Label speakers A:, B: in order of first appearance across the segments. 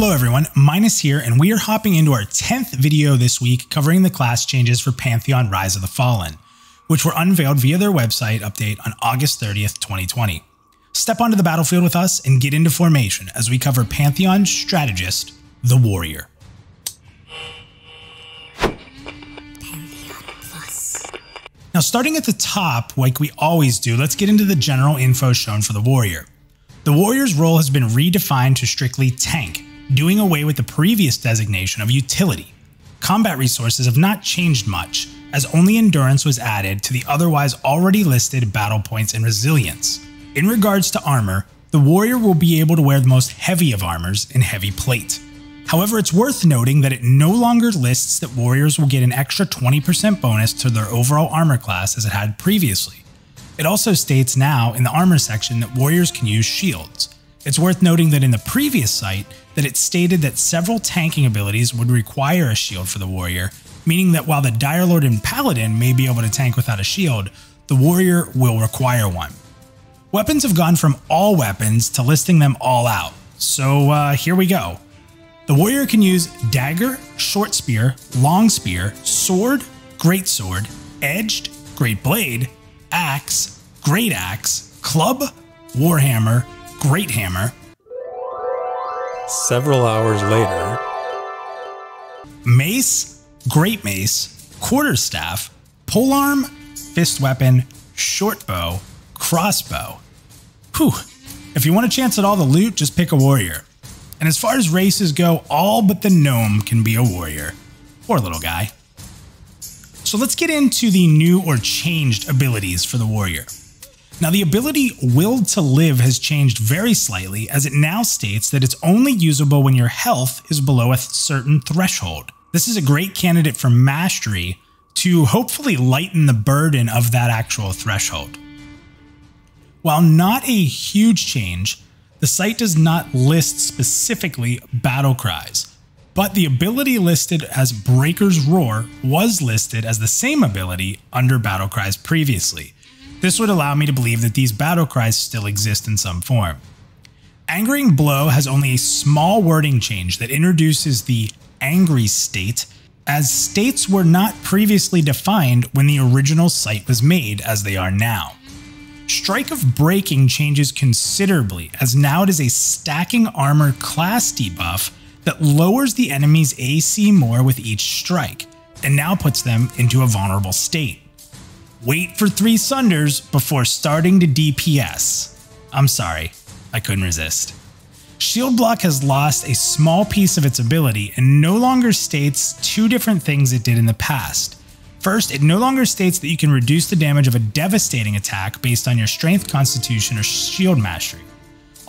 A: Hello everyone, Minus here, and we are hopping into our 10th video this week covering the class changes for Pantheon Rise of the Fallen, which were unveiled via their website update on August 30th, 2020. Step onto the battlefield with us and get into formation as we cover Pantheon strategist, the Warrior. Now starting at the top, like we always do, let's get into the general info shown for the Warrior. The Warrior's role has been redefined to strictly tank, doing away with the previous designation of utility. Combat resources have not changed much, as only endurance was added to the otherwise already listed battle points and resilience. In regards to armor, the Warrior will be able to wear the most heavy of armors in heavy plate. However, it's worth noting that it no longer lists that Warriors will get an extra 20% bonus to their overall armor class as it had previously. It also states now in the armor section that Warriors can use shields. It's worth noting that in the previous site that it stated that several tanking abilities would require a shield for the Warrior, meaning that while the Dire Lord and Paladin may be able to tank without a shield, the Warrior will require one. Weapons have gone from all weapons to listing them all out, so here we go. The Warrior can use dagger, short spear, long spear, sword, great sword, edged, great blade, axe, great axe, club, warhammer, great hammer.
B: Several hours later,
A: mace, great mace, quarterstaff, polearm, fist weapon, short bow, crossbow. Whew, if you want a chance at all the loot, just pick a warrior. And as far as races go, all but the gnome can be a warrior. Poor little guy. So let's get into the new or changed abilities for the warrior. Now the ability Willed to Live has changed very slightly, as it now states that it's only usable when your health is below a certain threshold. This is a great candidate for mastery to hopefully lighten the burden of that actual threshold. While not a huge change, the site does not list specifically battle cries, but the ability listed as Breaker's Roar was listed as the same ability under battle cries previously. This would allow me to believe that these battle cries still exist in some form. Angering Blow has only a small wording change that introduces the angry state, as states were not previously defined when the original site was made as they are now. Strike of Breaking changes considerably, as now it is a stacking armor class debuff that lowers the enemy's AC more with each strike, and now puts them into a vulnerable state. Wait for 3 Sunders before starting to DPS. I'm sorry, I couldn't resist. Shield Block has lost a small piece of its ability and no longer states 2 different things it did in the past. First, it no longer states that you can reduce the damage of a devastating attack based on your strength, constitution, or shield mastery.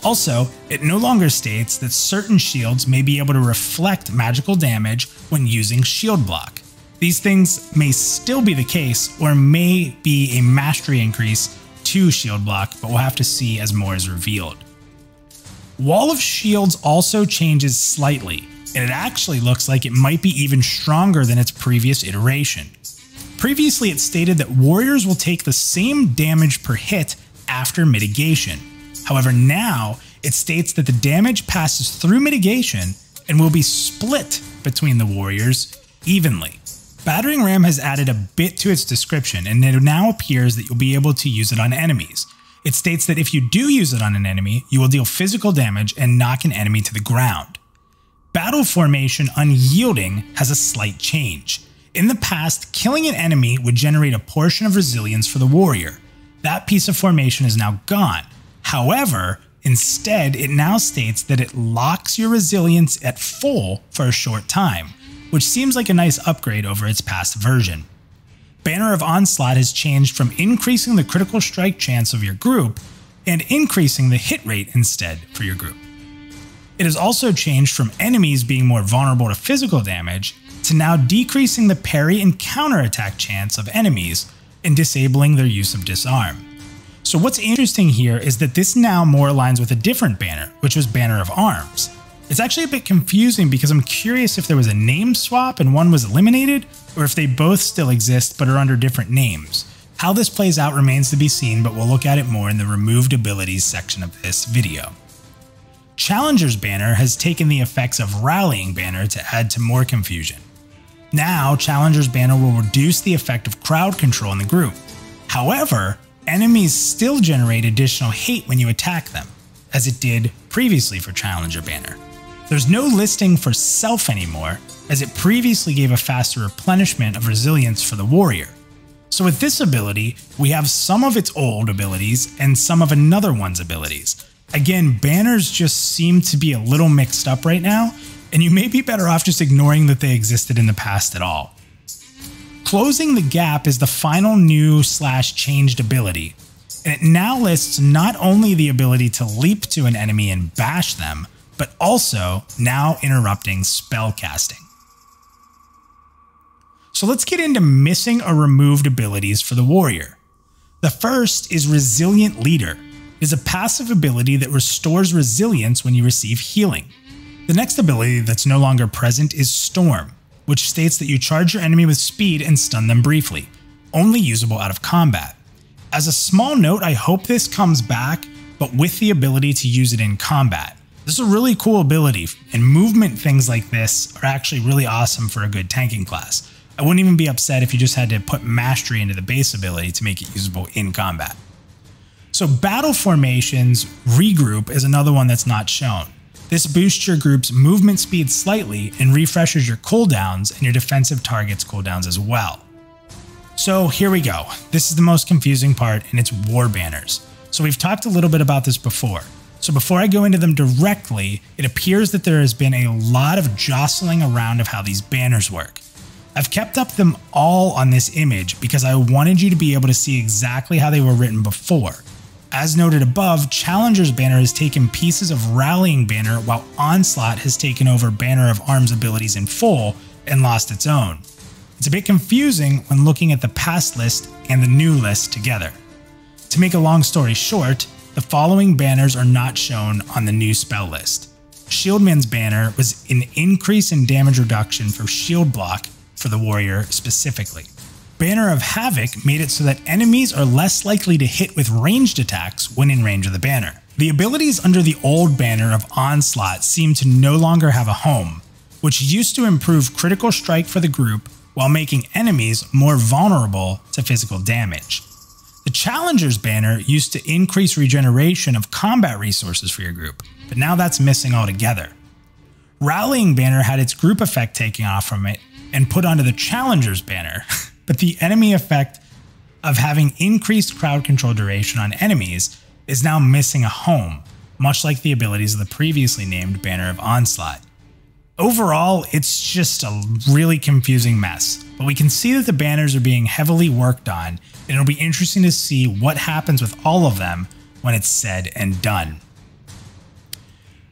A: Also, it no longer states that certain shields may be able to reflect magical damage when using Shield Block. These things may still be the case, or may be a mastery increase to Shield Block, but we'll have to see as more is revealed. Wall of Shields also changes slightly, and it actually looks like it might be even stronger than its previous iteration. Previously it stated that warriors will take the same damage per hit after mitigation. However, now it states that the damage passes through mitigation and will be split between the warriors evenly. Battering Ram has added a bit to its description, and it now appears that you'll be able to use it on enemies. It states that if you do use it on an enemy, you will deal physical damage and knock an enemy to the ground. Battle Formation Unyielding has a slight change. In the past, killing an enemy would generate a portion of resilience for the warrior. That piece of formation is now gone. However, instead, it now states that it locks your resilience at full for a short time, which seems like a nice upgrade over its past version. Banner of Onslaught has changed from increasing the critical strike chance of your group and increasing the hit rate instead for your group. It has also changed from enemies being more vulnerable to physical damage to now decreasing the parry and counterattack chance of enemies and disabling their use of disarm. So what's interesting here is that this now more aligns with a different banner, which was Banner of Arms. It's actually a bit confusing because I'm curious if there was a name swap and one was eliminated, or if they both still exist but are under different names. How this plays out remains to be seen, but we'll look at it more in the removed abilities section of this video. Challenger's banner has taken the effects of Rallying banner to add to more confusion. Now, Challenger's banner will reduce the effect of crowd control in the group. However, enemies still generate additional hate when you attack them, as it did previously for Challenger banner. There's no listing for Self anymore, as it previously gave a faster replenishment of resilience for the warrior. So with this ability, we have some of its old abilities and some of another one's abilities. Again, banners just seem to be a little mixed up right now, and you may be better off just ignoring that they existed in the past at all. Closing the Gap is the final new / changed ability, and it now lists not only the ability to leap to an enemy and bash them, but also now interrupting spell casting. So let's get into missing or removed abilities for the warrior. The first is Resilient Leader. It is a passive ability that restores resilience when you receive healing. The next ability that's no longer present is Storm, which states that you charge your enemy with speed and stun them briefly, only usable out of combat. As a small note, I hope this comes back, but with the ability to use it in combat. This is a really cool ability, and movement things like this are actually really awesome for a good tanking class. I wouldn't even be upset if you just had to put Mastery into the base ability to make it usable in combat. So Battle Formations Regroup is another one that's not shown. This boosts your group's movement speed slightly and refreshes your cooldowns and your defensive targets' cooldowns as well. So here we go. This is the most confusing part, and it's War Banners. So we've talked a little bit about this before. So before I go into them directly, it appears that there has been a lot of jostling around of how these banners work. I've kept up them all on this image because I wanted you to be able to see exactly how they were written before. As noted above, Challenger's banner has taken pieces of Rallying banner, while Onslaught has taken over Banner of Arms abilities in full and lost its own. It's a bit confusing when looking at the past list and the new list together. To make a long story short, the following banners are not shown on the new spell list. Shieldman's banner was an increase in damage reduction for shield block for the warrior specifically. Banner of Havoc made it so that enemies are less likely to hit with ranged attacks when in range of the banner. The abilities under the old banner of Onslaught seem to no longer have a home, which used to improve critical strike for the group while making enemies more vulnerable to physical damage. The Challenger's banner used to increase regeneration of combat resources for your group, but now that's missing altogether. Rallying banner had its group effect taken off from it and put onto the Challenger's banner, but the enemy effect of having increased crowd control duration on enemies is now missing a home, much like the abilities of the previously named Banner of Onslaught. Overall, it's just a really confusing mess, but we can see that the banners are being heavily worked on, and it'll be interesting to see what happens with all of them when it's said and done.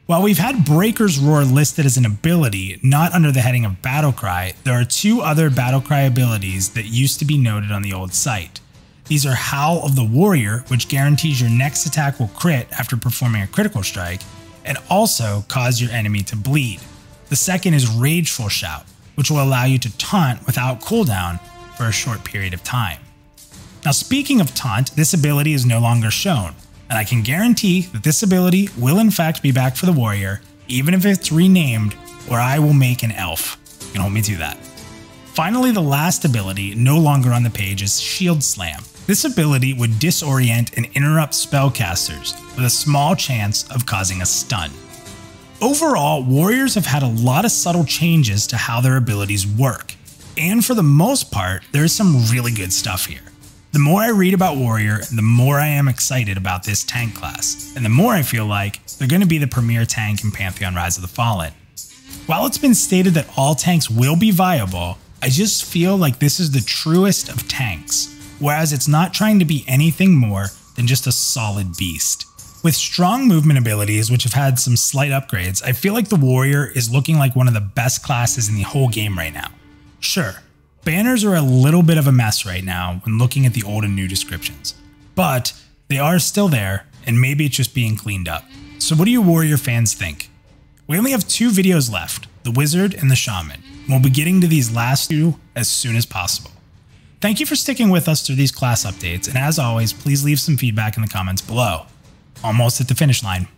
A: While we've had Breaker's Roar listed as an ability, not under the heading of Battlecry, there are two other Battlecry abilities that used to be noted on the old site. These are Howl of the Warrior, which guarantees your next attack will crit after performing a critical strike, and also cause your enemy to bleed. The second is Rageful Shout, which will allow you to taunt without cooldown for a short period of time. Now speaking of taunt, this ability is no longer shown, and I can guarantee that this ability will in fact be back for the warrior, even if it's renamed, or I will make an elf. You can hold me to that. Finally, the last ability, no longer on the page, is Shield Slam. This ability would disorient and interrupt spellcasters with a small chance of causing a stun. Overall, warriors have had a lot of subtle changes to how their abilities work, and for the most part, there's some really good stuff here. The more I read about Warrior, the more I am excited about this tank class, and the more I feel like they're going to be the premier tank in Pantheon Rise of the Fallen. While it's been stated that all tanks will be viable, I just feel like this is the truest of tanks, whereas it's not trying to be anything more than just a solid beast. With strong movement abilities, which have had some slight upgrades, I feel like the Warrior is looking like one of the best classes in the whole game right now. Sure, banners are a little bit of a mess right now when looking at the old and new descriptions, but they are still there, and maybe it's just being cleaned up. So what do you Warrior fans think? We only have 2 videos left, the Wizard and the Shaman, and we'll be getting to these last 2 as soon as possible. Thank you for sticking with us through these class updates, and as always, please leave some feedback in the comments below. Almost at the finish line.